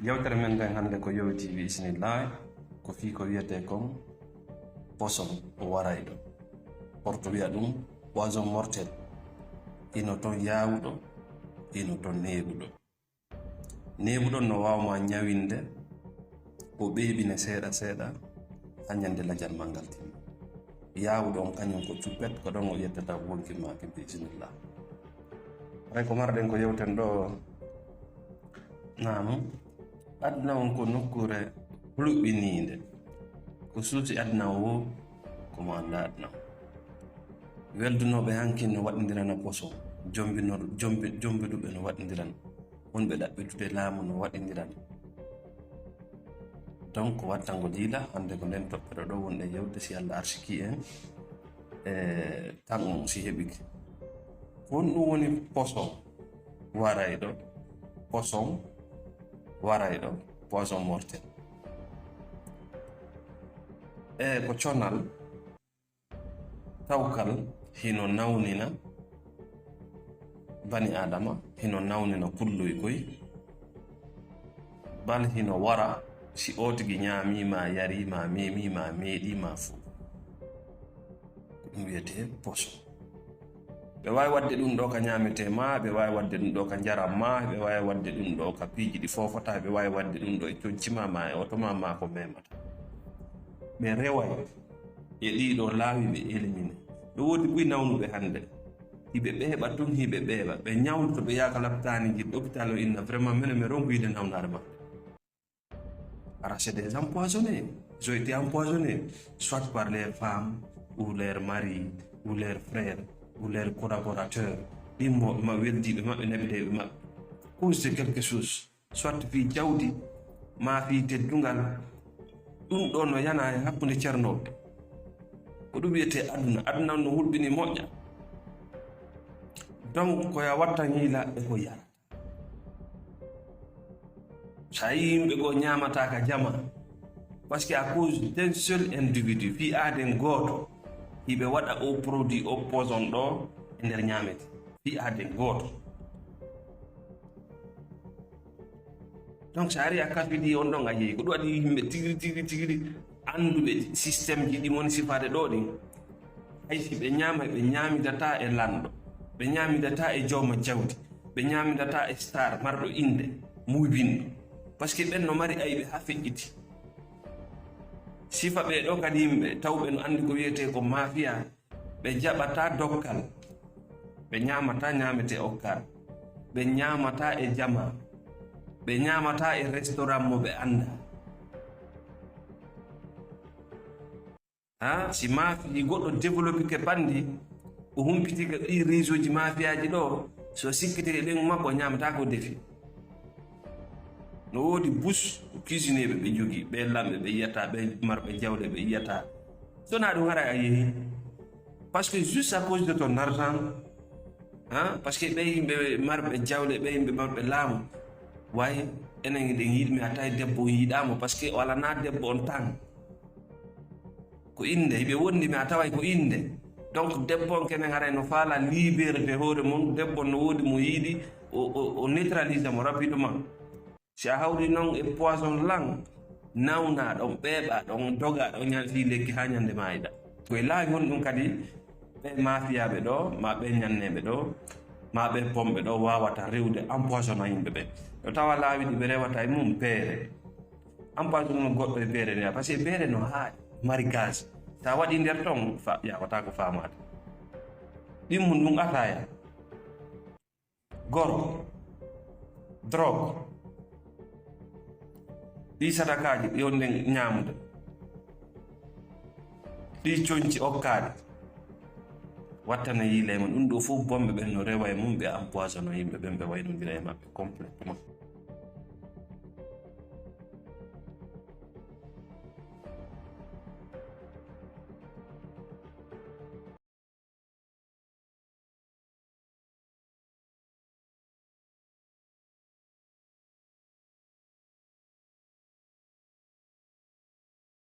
yewtere men nden hannde ko yowti bisimillahi ko fii ko wiyete kon poson o waray ɗo porto wiya ɗum poison mortel ino ton yawuɗo ino ton neɓuɗo no wawma ñawinde o ɓeybine seeɗa seeɗa ha ñande lajal mangal timma yawuɗo on kañum ko cuppet ko ɗon o yettata wonki make bisimillah hay ko marɗen ko yewten ɗo nanu aduna on ko nokkure huluɓɓininde ko suusi aduna o komo anda aduna weldunoɓe hankin no waɗidirana poson jombiduɓe no waɗidirana wonɓe ɗaɓɓitude laamu no waɗidirana donc ko wattango liila hande ko nden toɓɓere ɗo wonɗe yewde si Allah arsiki en tan on si heɓiki won ɗum woni poson warayɗo poison mortel ko conal tawkal hino nawnina bani adama hino nawnina kulloy koy bal hino wara si o tigi ñaamima yarima memima meeɗima fuu ɗum wiyete poson ɓe wawi wadde ɗum ɗo ka ñamete ma ɓe wawi wadde ɗum ɗo ka jaram ma ɓe wawi wadde ɗum ɗo ka piiji ɗi fofota ɓe wawi wadde ɗum ɗo e concima ma e otoma ma ko memata ɓe reway e ɗiɗo laawi ɓe élimine ɓe wodi ɓuy nawnuɓe hande hiɓe ɓeeɓa tun hiɓe ɓeeɓa ɓe ñawdoto ɓe yaka laptani jiɗ hôpital o inna vraiment mene mi rongoyide nawnare ma ara c'est des empoisonnés ils ont été empoisonnés soit par leurs femmes ou leurs maris ou leurs frères ou leurs collaborateurs ɗimmo ma weldiɓe maɓɓe nebideɓe maɓɓe cause de quelque chose soit fi jawdi ma fi teddungal ɗum ɗo no yana e hakkude ceernoɓe ko ɗum wiyete aduna no hulɓini moƴƴa donc koya watta ñiila e ko yara sa yi yimɓe go ñamata ka jama par ce que à cause d'un seul individu fi aden gooto hiɓe waɗa o produit o poison ɗo e nder ñamete fi aden gooto donc sa ari a kafidi on ɗon a yeeyi ko ɗum waɗi yimɓe tigiri anduɓe systéme ji ɗi moni sifade ɗo ɗin haysi ɓe ñama ɓe ñamidata e lanɗo ɓe ñamidata e jawma jawdi ɓe ñamidata e star marɗo inde muybinɗo par ce que ɓen no mari ayɓe ha feƴƴiti sifa ɓe ɗo kadi yimɓe tawɓe no andi ko wiyete ko mafia ɓe jaɓata dokkal ɓe ñamata ñamete okkar ɓe ñamata e jama ɓe ñamata e restaurant mo ɓe anda ha si mafi goɗɗo développé ke bandi o humpitiga ɗi réseau ji mafiaji ɗo so sikkitike ɗen makko ñamata ko defi no woodi bus cuisinéɓe ɓe jogui ɓe lamɓe ɓe yiyata ɓe marɓe jawle ɓe yiyata sona ɗum hara a yeehi par ce que juste à cause de ton argent par ce que ɓe yimɓe marɓe jawle ɓe yimɓe marɓe laamu wayi enen ɗen yiɗmi a tawi debbo yiiɗamo par ce que wala na debbo on tan ko inde ɓe wondimi a taway ko inde donc debbo on kenen haray no faala libéré hoore mum debbo no woodi mo yiiɗi o neutralise mo rapidement si a hawri noon e poison lang nawna ɗon ɓeeɓa ɗon doga ɗon ñan fi lekki ha ñande mayiɗa koye laawi hon ɗum kadi ɓe mafiyaɓe ɗo ma ɓe ñanneɓe ɗo ma ɓe pomɓe ɗo wawata rewde empoisonna yimɓe ɓe ɗo tawa laawi ɗi ɓe rewata e mum beere empoisonnement goɗɗo e beere ne par ce que beere no haaɗi mari gaz sa waɗi nder ton yawata ko famade ɗimmum ɗum ataya goro drogue ɗi sadakaji ɗi on nden ñamude ɗi coñci okkade wattana yiile mum ɗum ɗo fof bomɓe ɓen no rewa e mum ɓe empoisonno yimɓe ɓen ɓe waynodira e maɓɓe complètement